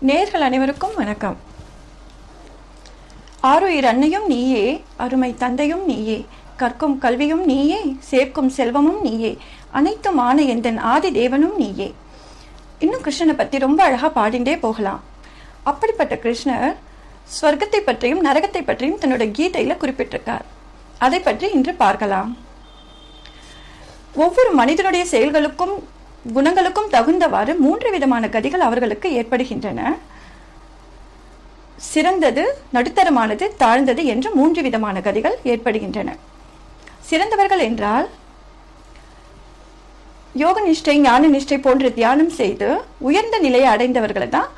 நேயர்கள் அனைவருக்கும் வணக்கம். ஆருயிர் அன்னையும் நீயே, அருமை தந்தையும் நீயே, கற்கும் கல்வியும் நீயே, சேர்க்கும் செல்வமும் நீயே, அனைத்தும் ஆன எந்தன் ஆதி தேவனும் நீயே. இன்னும் கிருஷ்ணனை பற்றி ரொம்ப அழகா பாடிண்டே போகலாம். அப்படிப்பட்ட கிருஷ்ணர் ஸ்வர்க்கத்தை பற்றியும் நரகத்தை பற்றியும் தன்னோட கீதையில குறிப்பிட்டிருக்கார். அதை பற்றி இன்று பார்க்கலாம். ஒவ்வொரு மனிதனுடைய செயல்களுக்கும் குணங்களுக்கும் தகுந்தவாறு 3 விதமான கதிகள் அவர்களுக்கு ஏற்படுகின்றன. சிறந்தது, நடுத்தரமானது, தாழ்ந்தது என்று 3 விதமான கதிகள் ஏற்படுகின்றன. சிறந்தவர்கள் என்றால் யோக நிஷ்டை, ஞான நிஷ்டை போன்ற தியானம் செய்து உயர்ந்த நிலையை அடைந்தவர்களை தான்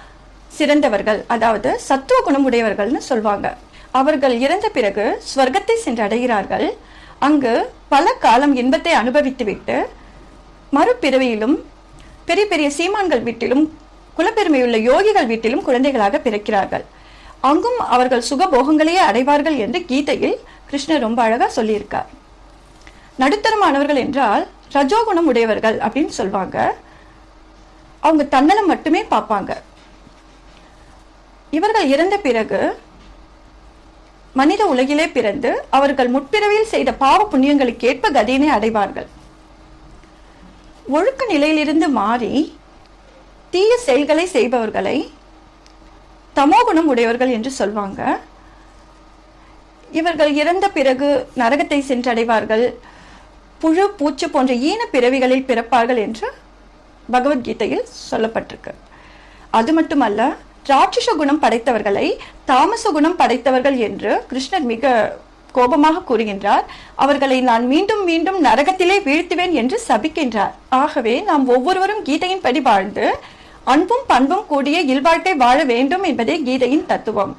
சிறந்தவர்கள், அதாவது சத்துவ குணம் உடையவர்கள்னு சொல்வாங்க. அவர்கள் இறந்த பிறகு ஸ்வர்க்கத்தை சென்று அடைகிறார்கள். அங்கு பல காலம் இன்பத்தை அனுபவித்துவிட்டு மறுபிறவியிலும் பெரிய பெரிய சீமான்கள் வீட்டிலும் குலப்பெருமையுள்ள யோகிகள் வீட்டிலும் குழந்தைகளாக பிறக்கிறார்கள். அங்கும் அவர்கள் சுகபோகங்களையே அடைவார்கள் என்று கீதையில் கிருஷ்ணர் ரொம்ப அழகா சொல்லியிருக்கார். நடுத்தரமானவர்கள் என்றால் ரஜோகுணம் உடையவர்கள் அப்படின்னு சொல்வாங்க. அவங்க தன்னலம் மட்டுமே பார்ப்பாங்க. இவர்கள் இறந்த பிறகு மனித உலகிலே பிறந்து அவர்கள் முற்பிறவியில் செய்த பாவ புண்ணியங்களுக்கு ஏற்ப கதியினை அடைவார்கள். ஒழுக்க நிலையிலிருந்து மாறி தீய செயல்களை செய்பவர்களை தமோகுணம் உடையவர்கள் என்று சொல்வாங்க. இவர்கள் இறந்த பிறகு நரகத்தை சென்றடைவார்கள், புழு பூச்சு போன்ற ஈன பிறவிகளில் பிறப்பார்கள் என்று பகவத்கீதையில் சொல்லப்பட்டிருக்கு. அது மட்டுமல்ல, ராட்சச குணம் படைத்தவர்களை தாமச குணம் படைத்தவர்கள் என்று கிருஷ்ணர் மிக கோபமாக கூறுகின்றார். அவர்களை நான் மீண்டும் மீண்டும் நரகத்திலே வீழ்த்துவேன் என்று சபிக்கின்றார். ஆகவே நாம் ஒவ்வொருவரும் கீதையின் படி வாழ்ந்து அன்பும் பண்பும் கூடிய இல்வாழ்க்கை வாழ வேண்டும் என்பதே கீதையின் தத்துவம்.